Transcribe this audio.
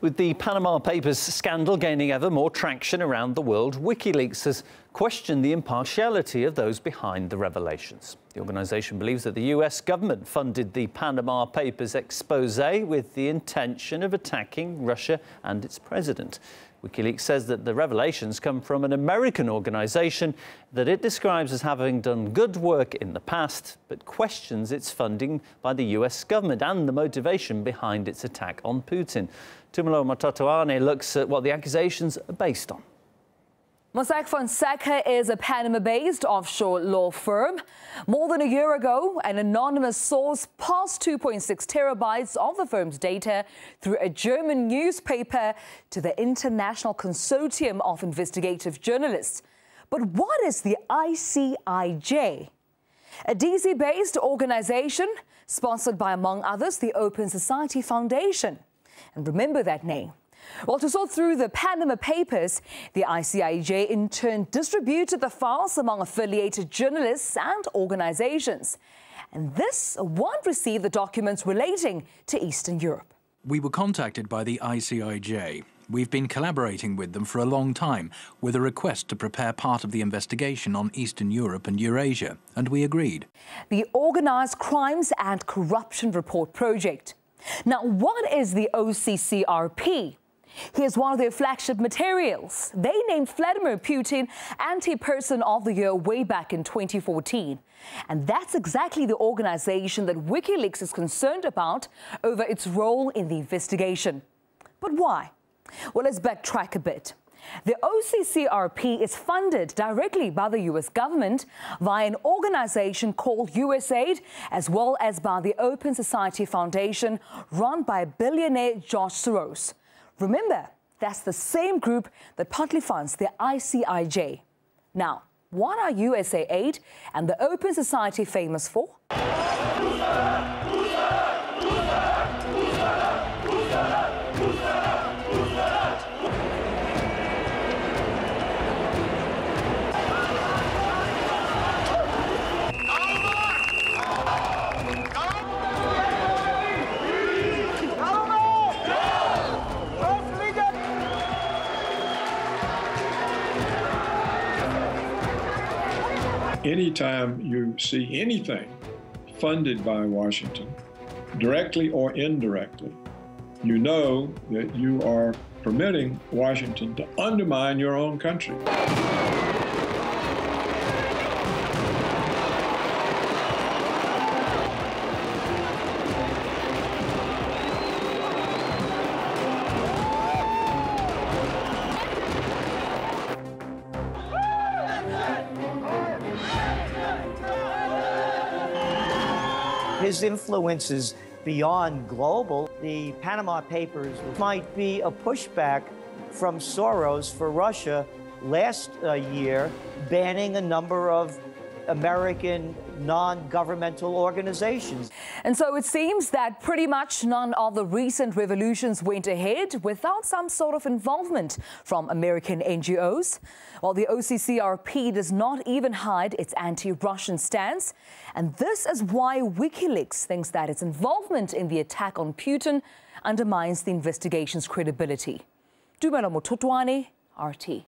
With the Panama Papers scandal gaining ever more traction around the world, WikiLeaks has questioned the impartiality of those behind the revelations. The organisation believes that the US government funded the Panama Papers expose with the intention of attacking Russia and its president. WikiLeaks says that the revelations come from an American organisation that it describes as having done good work in the past, but questions its funding by the US government and the motivation behind its attack on Putin. Tumalo Matatoane looks at what the accusations are based on. Mossack Fonseca is a Panama-based offshore law firm. More than a year ago, an anonymous source passed 2.6 terabytes of the firm's data through a German newspaper to the International Consortium of Investigative Journalists. But what is the ICIJ? A DC-based organization sponsored by, among others, the Open Society Foundation. And remember that name. Well, to sort through the Panama Papers, the ICIJ in turn distributed the files among affiliated journalists and organizations. And this won't receive the documents relating to Eastern Europe. We were contacted by the ICIJ. We've been collaborating with them for a long time with a request to prepare part of the investigation on Eastern Europe and Eurasia, and we agreed. The Organised Crimes and Corruption Report Project. Now, what is the OCCRP? Here's one of their flagship materials. They named Vladimir Putin Anti-Person of the Year way back in 2014. And that's exactly the organization that WikiLeaks is concerned about over its role in the investigation. But why? Well, let's backtrack a bit. The OCCRP is funded directly by the US government via an organization called USAID, as well as by the Open Society Foundation run by billionaire George Soros. Remember, that's the same group that partly funds the ICIJ. Now, what are USAID and the Open Society famous for? Anytime you see anything funded by Washington, directly or indirectly, you know that you are permitting Washington to undermine your own country. His influence is beyond global. The Panama Papers might be a pushback from Soros for Russia last year, banning a number of American non-governmental organizations. And so it seems that pretty much none of the recent revolutions went ahead without some sort of involvement from American NGOs. While the OCCRP does not even hide its anti-Russian stance. And this is why WikiLeaks thinks that its involvement in the attack on Putin undermines the investigation's credibility. Tumalo Matatoane, RT.